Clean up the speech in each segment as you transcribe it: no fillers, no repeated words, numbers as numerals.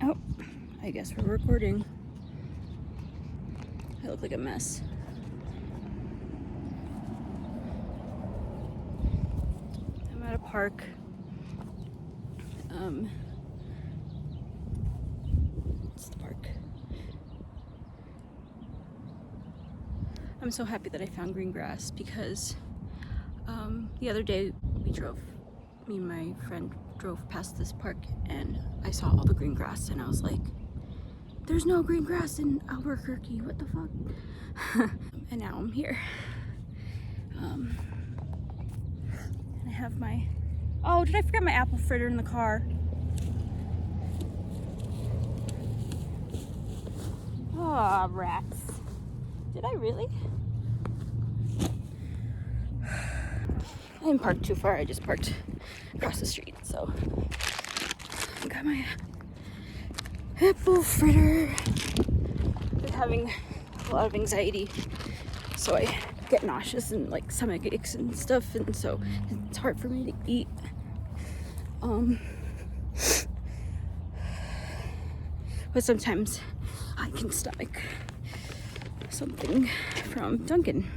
Oh, I guess we're recording. I look like a mess. I'm at a park. It's the park. I'm so happy that I found green grass because the other day me and my friend drove past this park and I saw all the green grass and I was like, there's no green grass in Albuquerque, what the fuck? And now I'm here. And I have my, oh, did I forget my apple fritter in the car? Oh, rats. Did I really? I didn't park too far, I just parked across the street, so I got my apple fritter. I've been having a lot of anxiety, so I get nauseous and like stomach aches and stuff, and so it's hard for me to eat. But sometimes I can stomach something from Dunkin'.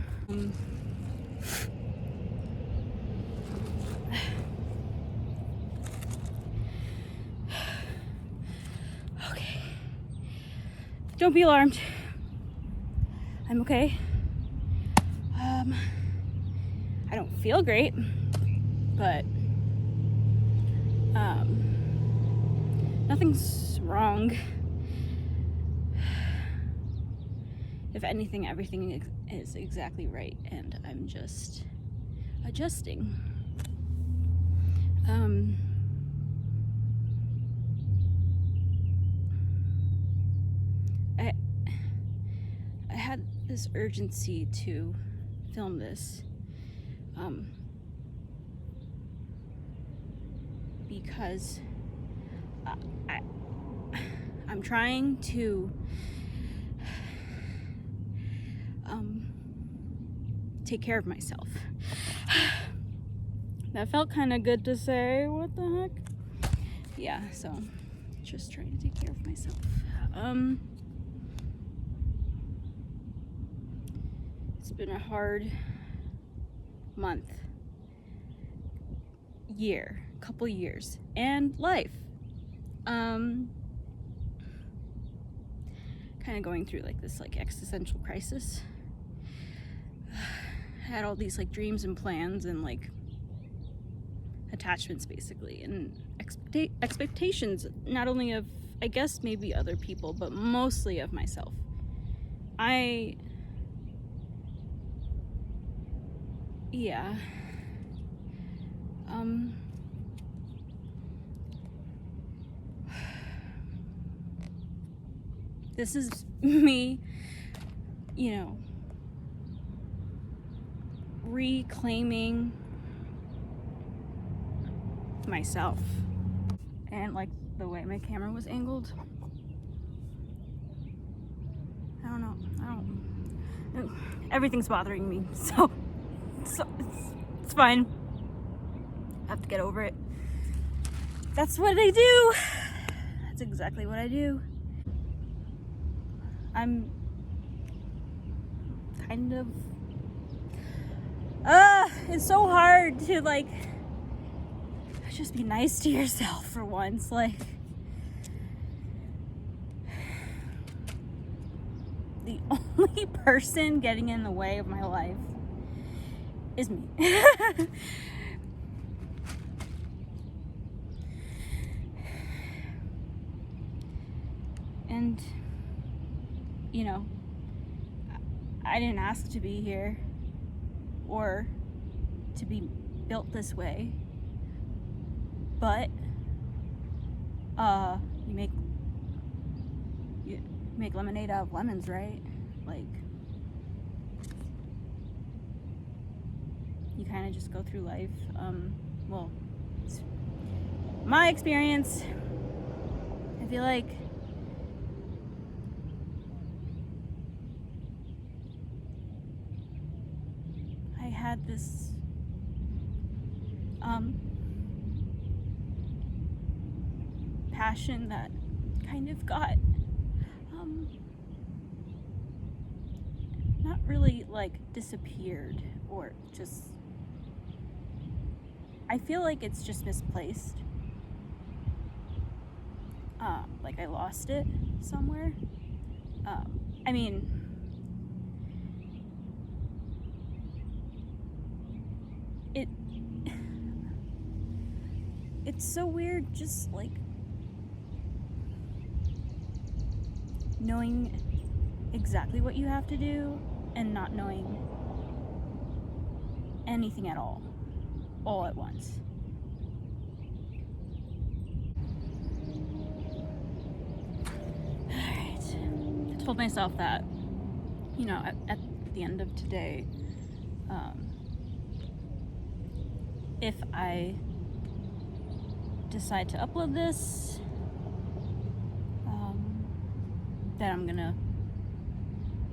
Okay. Don't be alarmed. I'm okay. I don't feel great, but nothing's wrong. If anything, everything is exactly right, and I'm just adjusting. I had this urgency to film this because I'm trying to take care of myself. That felt kind of good to say. What the heck? Yeah, so just trying to take care of myself. It's been a hard month, couple years, and life. Kind of going through like this like existential crisis. I had all these like dreams and plans and like attachments basically, and expectations, not only of, I guess, maybe other people, but mostly of myself. This is me, reclaiming myself. And like the way my camera was angled, I don't know, everything's bothering me, so it's fine. I have to get over it. That's what I do. That's exactly what I do. I'm kind of it's so hard to like just be nice to yourself for once. Like, the only person getting in the way of my life is me. And I didn't ask to be here or to be built this way, but you make lemonade out of lemons, right? Like, you kind of just go through life. Well, my experience, I feel like I had this passion that kind of got not really like disappeared, or just, I feel like it's just misplaced. Like I lost it somewhere. I mean, it's so weird, just like knowing exactly what you have to do and not knowing anything at all at once. Alright. I told myself that, you know, at the end of today, if I decide to upload this, then I'm gonna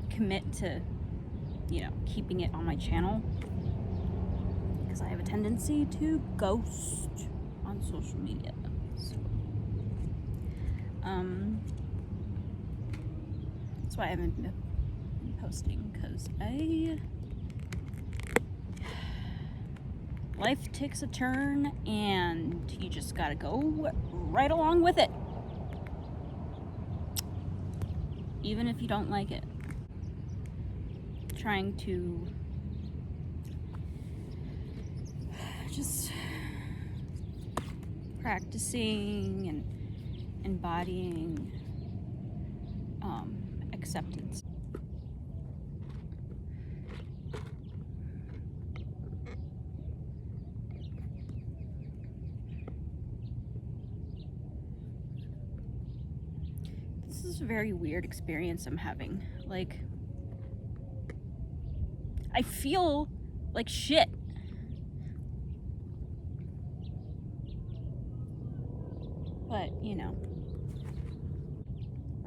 commit to, you know, keeping it on my channel, because I have a tendency to ghost on social media. So, that's why I haven't been posting, because life takes a turn and you just gotta go right along with it, even if you don't like it. Trying to just practicing and embodying acceptance. This is a very weird experience I'm having. Like, I feel like shit. But, you know,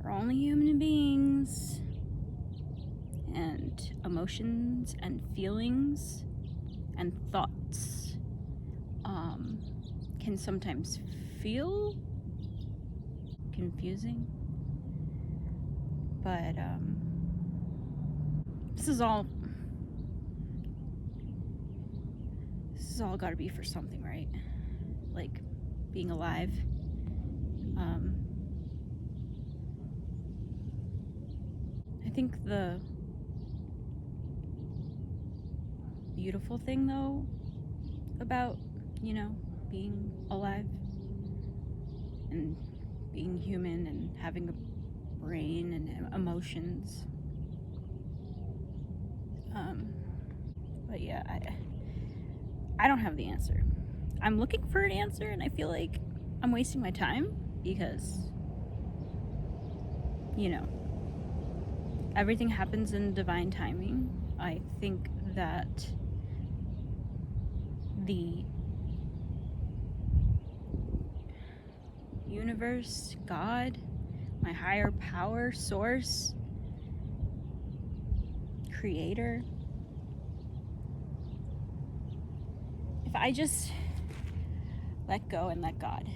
we're only human beings, and emotions and feelings and thoughts can sometimes feel confusing. But this is all gotta be for something, right? Like being alive. I think the beautiful thing, though, about, you know, being alive and being human and having a brain and emotions, but yeah, I don't have the answer. I'm looking for an answer, and I feel like I'm wasting my time, because, you know, everything happens in divine timing. I think that the universe, God, my higher power, source, creator, if I just let go and let God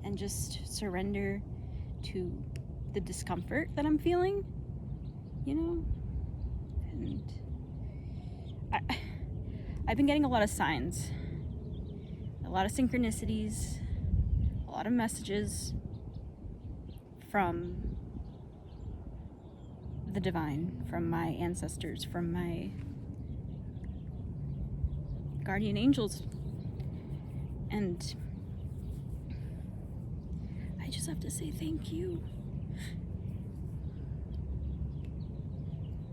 and just surrender to the discomfort that I'm feeling, you know, and I've been getting a lot of signs, a lot of synchronicities, a lot of messages from the divine, from my ancestors, from my guardian angels, and I just have to say thank you,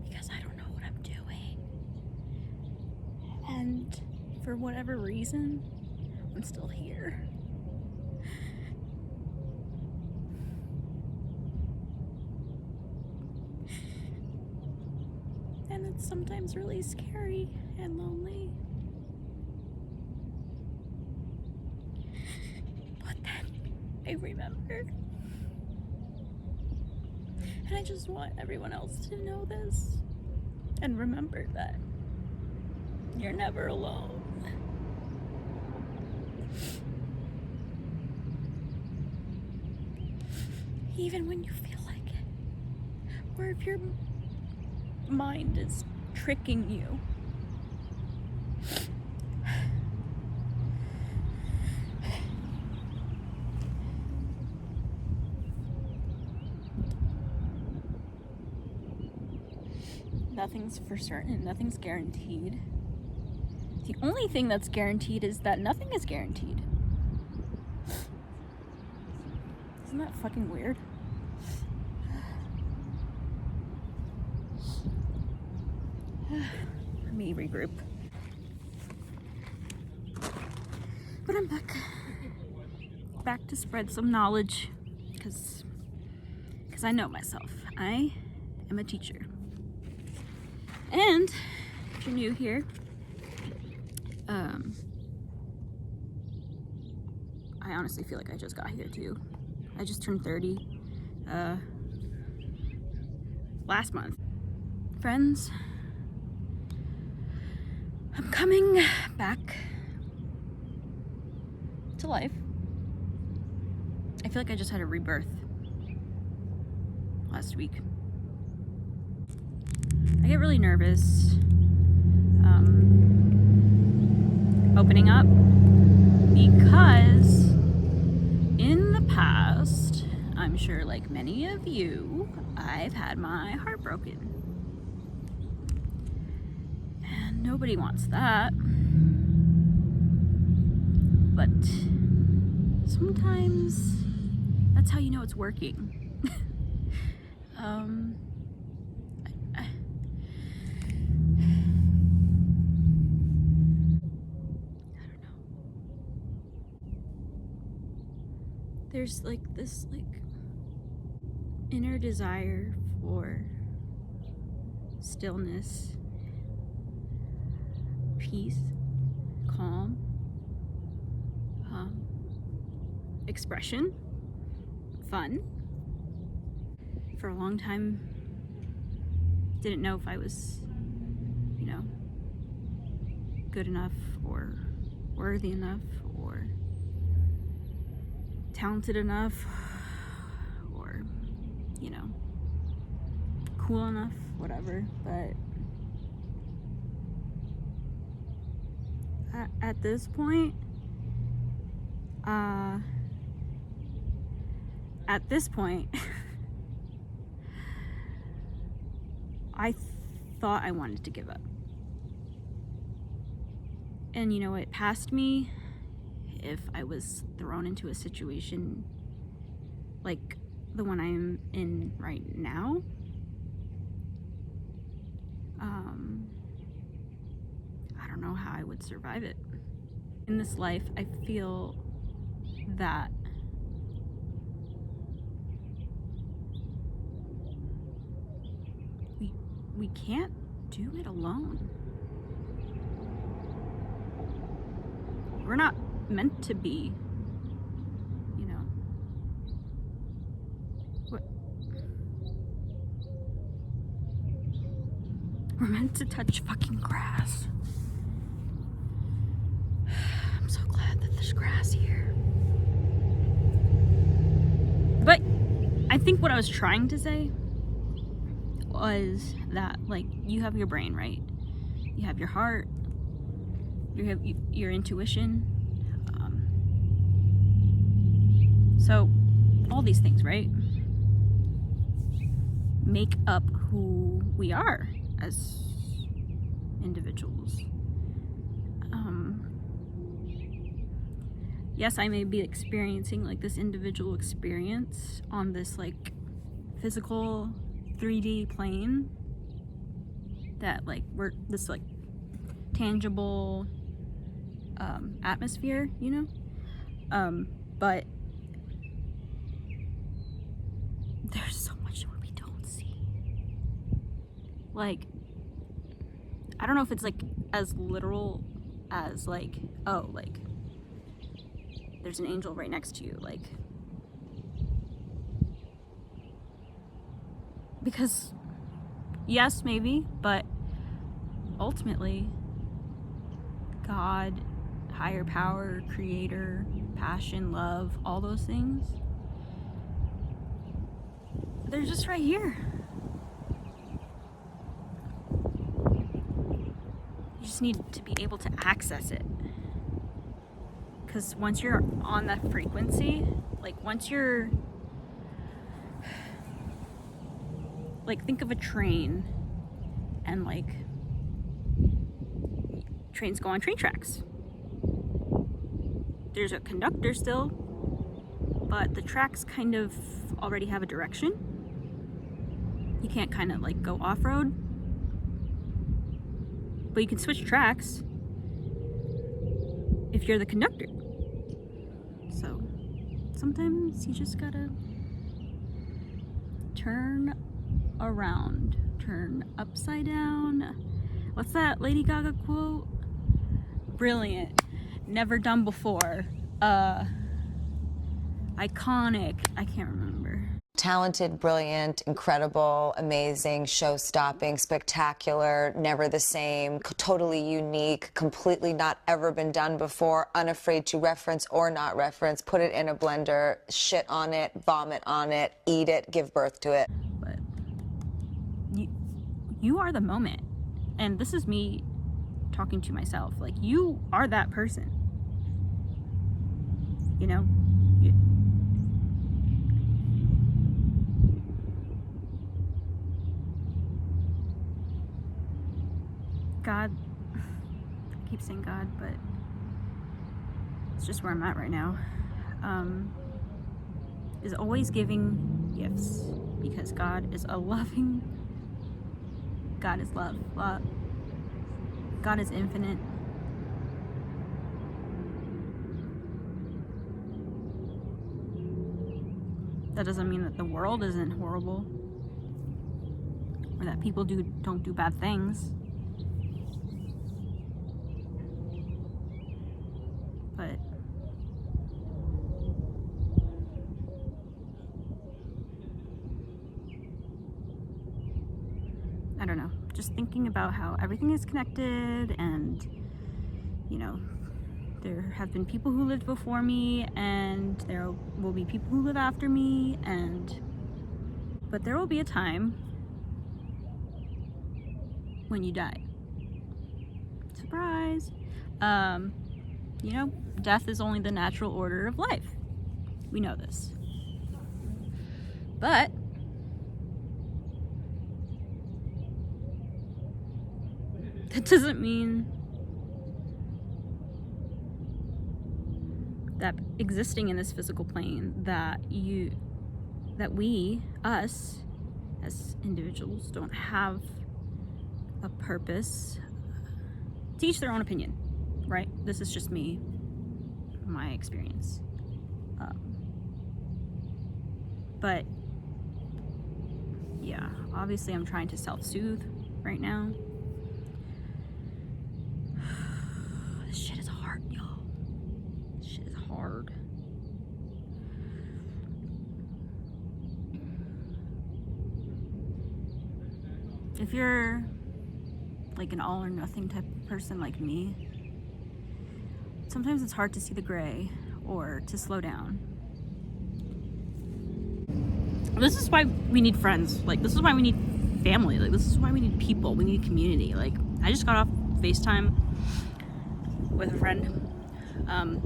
because I don't know what I'm doing, and for whatever reason, I'm still here. And it's sometimes really scary and lonely. But then I remember. And I just want everyone else to know this and remember that you're never alone. even when you feel like it, or if your mind is tricking you. Nothing's for certain, nothing's guaranteed. The only thing that's guaranteed is that nothing is guaranteed. Isn't that fucking weird? Let me regroup. But I'm back to spread some knowledge, because I know myself. I am a teacher. And if you're new here, I honestly feel like I just got here too. I just turned 30 last month. Friends, I'm coming back to life. I feel like I just had a rebirth last week. I get really nervous opening up because in the past, I'm sure like many of you, I've had my heart broken. And nobody wants that. But sometimes that's how you know it's working. There's like this inner desire for stillness, peace, calm, expression, fun. For a long time, didn't know if I was, good enough or worthy enough or talented enough or, cool enough, whatever. But at this point, I thought I wanted to give up. And it passed me if I was thrown into a situation like the one I'm in right now. I don't know how I would survive it. In this life, I feel that we can't do it alone. We're not meant to be, we're meant to touch fucking grass. I'm so glad that there's grass here. But I think what I was trying to say was that, you have your brain, right? You have your heart, you have your intuition. So all these things, right, make up who we are as individuals. Yes, I may be experiencing this individual experience on this physical 3D plane, that we're this tangible atmosphere, but there's so much more we don't see. I don't know if it's as literal as there's an angel right next to you, because yes, maybe, but ultimately God, higher power, creator, passion, love, all those things, they're just right here. You just need to be able to access it. Because once you're on that frequency, like once you're, like think of a train, and like trains go on train tracks. There's a conductor still, but the tracks kind of already have a direction. You can't kind of like go off-road, but you can switch tracks if you're the conductor. So sometimes you just gotta turn around, turn upside down. What's that Lady Gaga quote? Brilliant, never done before, iconic, I can't remember. Talented, brilliant, incredible, amazing, show-stopping, spectacular, never the same, totally unique, completely not ever been done before, unafraid to reference or not reference, put it in a blender, shit on it, vomit on it, eat it, give birth to it. But you are the moment. And this is me talking to myself. Like, you are that person. You know? God, I keep saying God, but it's just where I'm at right now, is always giving gifts, because God is a loving, God is love, God is infinite. That doesn't mean that the world isn't horrible, or that people don't do bad things. But I don't know, just thinking about how everything is connected, and you know, there have been people who lived before me, and there will be people who live after me, but there will be a time when you die. Surprise! You know, death is only the natural order of life. We know this. But that doesn't mean that existing in this physical plane, that we, us, as individuals, don't have a purpose. To each their own opinion, right? This is just me, my experience. But yeah, obviously I'm trying to self-soothe right now. This shit is hard, y'all. This shit is hard. If you're like an all or nothing type of person like me, sometimes it's hard to see the gray or to slow down. This is why we need friends. Like, this is why we need family. Like, this is why we need people. We need community. Like, I just got off FaceTime with a friend, and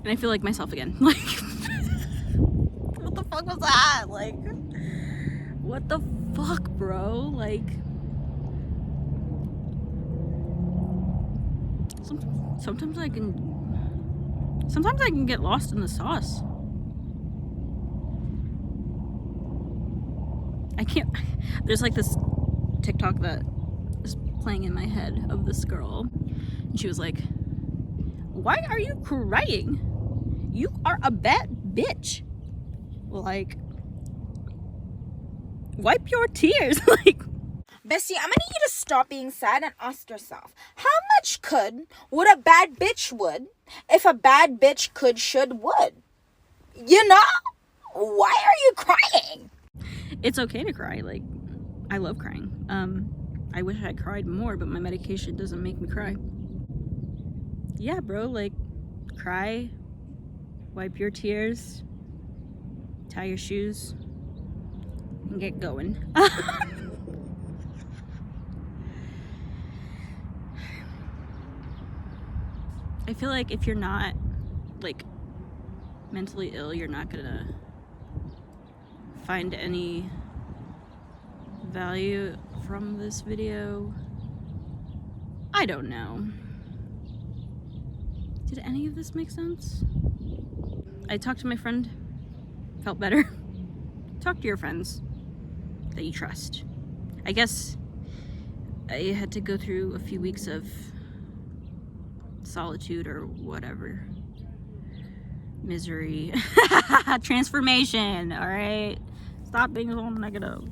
I feel like myself again. Like, what the fuck was that? Like, what the fuck, bro? Like, sometimes I can get lost in the sauce. I can't. There's like this TikTok that is playing in my head of this girl, and she was like, "Why are you crying? You are a bad bitch. Like, wipe your tears." Like, Bessie, I'm gonna need you to stop being sad and ask yourself, how much would a bad bitch would if a bad bitch would? You know? Why are you crying? it's okay to cry. Like, I love crying. I wish I cried more, but my medication doesn't make me cry. Yeah, bro, like, cry, wipe your tears, tie your shoes, and get going. I feel like if you're not, like, mentally ill, you're not gonna find any value from this video. I don't know. Did any of this make sense? I talked to my friend, felt better. Talk to your friends that you trust. I guess I had to go through a few weeks of solitude or whatever. Misery. Transformation, alright? Stop being so negative.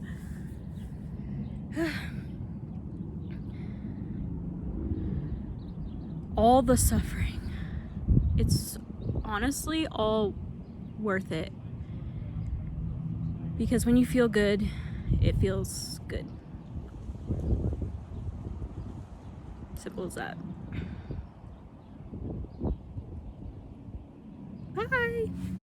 All the suffering. It's honestly all worth it. Because when you feel good, it feels good. Simple as that. Bye!